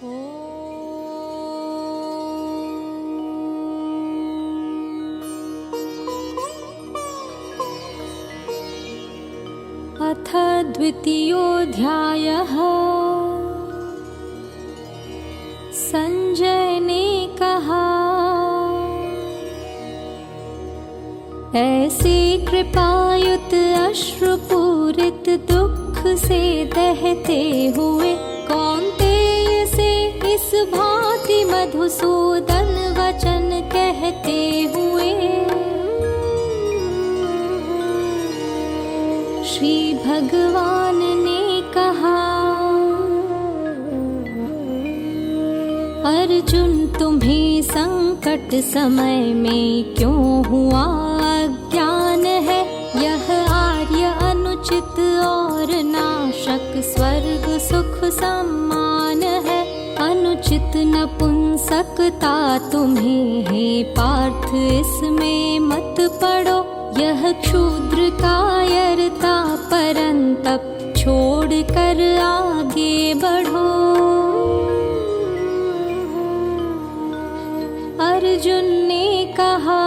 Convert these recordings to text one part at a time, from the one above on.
अथ द्वितीयोऽध्यायः। संजय ने कहा, ऐसे कृपायुत अश्रुपूरित दुख से दहते हुए कौन्तेय से इस भांति मधुसूदन वचन कहते हुए श्री भगवान ने कहा, अर्जुन तुम्हें संकट समय में क्यों हुआ अज्ञान है। यह आर्य अनुचित और नाशक स्वर्ग सुख सम्मान है। अनुचित नपुंसकता तुम्हें है पार्थ इसमें मत पड़ो। यह क्षुद्र कायरता परंतप छोड़ कर आगे बढ़ो। अर्जुन ने कहा,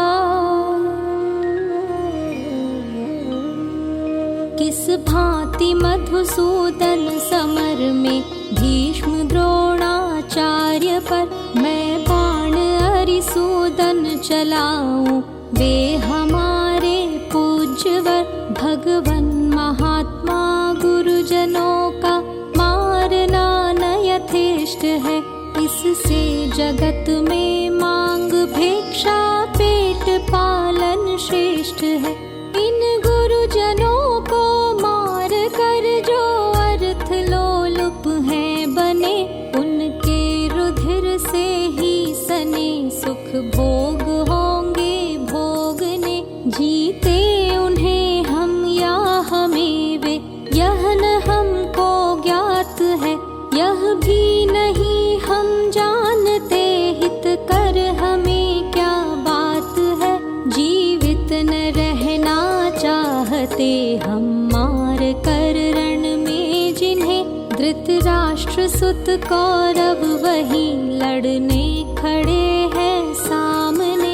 किस भांति मधुसूदन समर में भीष्म द्रोणाचार्य पर मैं बाण अरिसूदन चलाऊं। वे हमारे पूज्यवर भगवन महात्मा गुरुजनों का मारना न यथेष्ट है। इससे जगत में मांग भिक्षा पेट पालन श्रेष्ठ है। इन गुरुजनों को मार कर जो अर्थ लोलुप हैं बने, उनके रुधिर से ही सने सुख भोग होंगे भोगने। जीते उन्हें हम या हमें वे, यह न हमको ज्ञात है। यह भी नहीं हम जानते हित कर हमें क्या बात है। जीवित न रहना चाहते हम मार कर रण में जिन्हें। धृतराष्ट्र सुत कौरव वही लड़ने खड़े हैं सामने।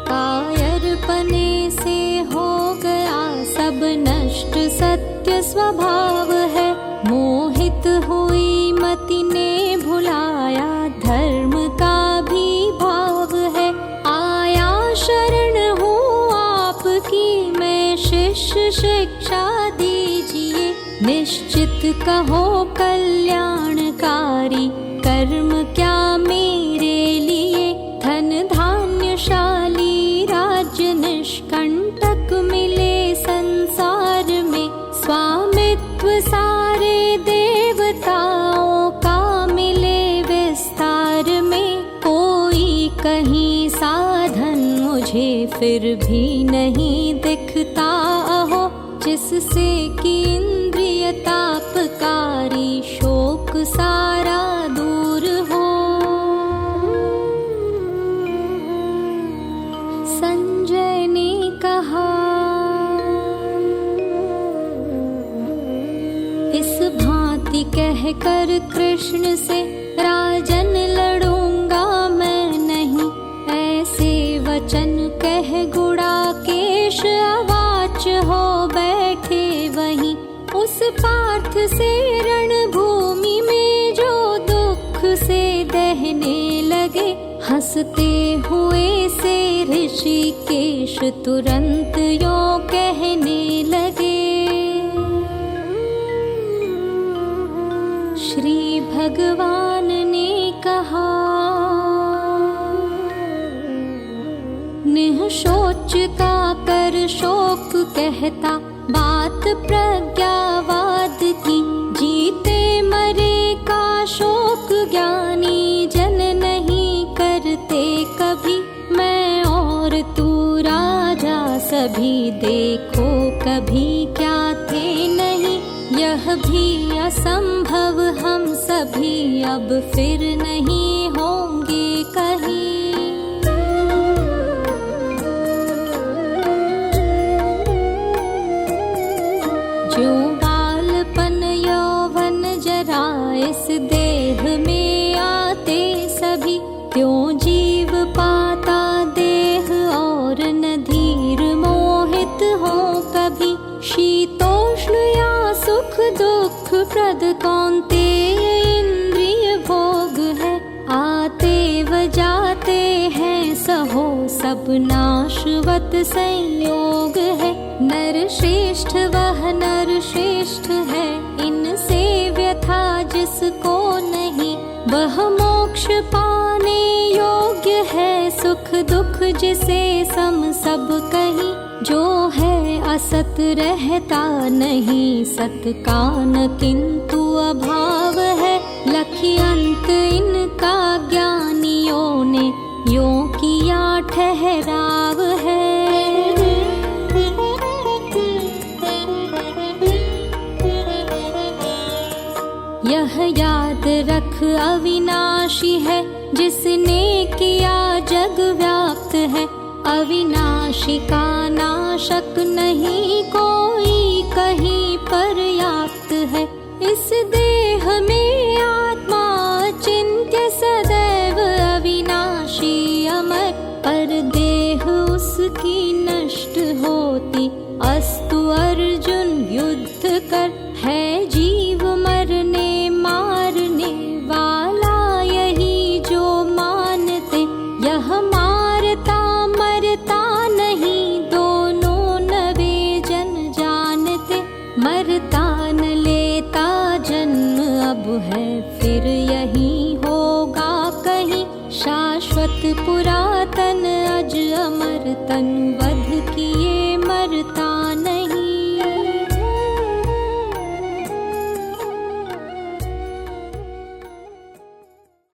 कायरपने से हो गया सब नष्ट सत्य स्वभाव है। मोहित हुई मति ने भुलाया धर्म का भी भाव है। आया शरण हूँ आपकी मैं शिष्य शिक्षा दीजिए। निश्चित कहो कल्याणकारी कर्म क्या मेरे लिए। धन धान्यशाली राज्य निष्कंटक मिले संसार में। स्वामित्व सारे देवताओं का मिले विस्तार में। कोई कहीं साधन मुझे फिर भी नहीं दिखता हो। जिससे कि इंद्रिय तापकारी शोक सारा दूर हो। संजय ने कहा, इस भांति कहकर कृष्ण से राजन लड़ूंगा मैं नहीं। ऐसे वचन कह गुड़ाकेश अवाच हो बैठे वहीं। उस पार्थ से रणभूमि में जो दुख से दहने लगे। हंसते हुए से ऋषिकेश तुरंत यों कहने लगे। श्री भगवान ने कहा, निःशोच का कर शोक कहता बात प्रज्ञावाद की। जीते मरे का शोक ज्ञानी जन नहीं करते कभी। मैं और तू राजा सभी देखो कभी क्या थे नहीं। यह भी असंभव हम सभी अब फिर नहीं होंगे कहीं। कभी, शीतोष्ण या सुख दुख प्रद कौन्तेय इंद्रिय भोग है। आते व जाते हैं सहो सब नाशवत संयोग है। नर श्रेष्ठ वह नर श्रेष्ठ है, इनसे व्यथा जिसको नहीं, वह मोक्ष पाने योग्य है। सुख दुख जिसे सम सब कहीं, जो है असत रहता नहीं। सत का न किंतु अभाव है, लखि अंत इनका ज्ञानियों ने यों किया ठहराव है। यह याद रख अविनाशी है, जिसने किया जग व्याप्त है। अविनाशी का नाशक नहीं कोई कहीं पर्याप्त है। इस देह में आत्मा चिंत्य सदैव अविनाशी अमर, पर देह उसकी नष्ट होती। अस्तु अर्जुन युद्ध कर, है जीव मरने मारने वाला यही जो मानते। यह मारता मरता नहीं, दोनों नवे जन जानते। मरता न लेता जन्म अब है, फिर यही होगा कहीं। शाश्वत पुरातन अज अमर तनु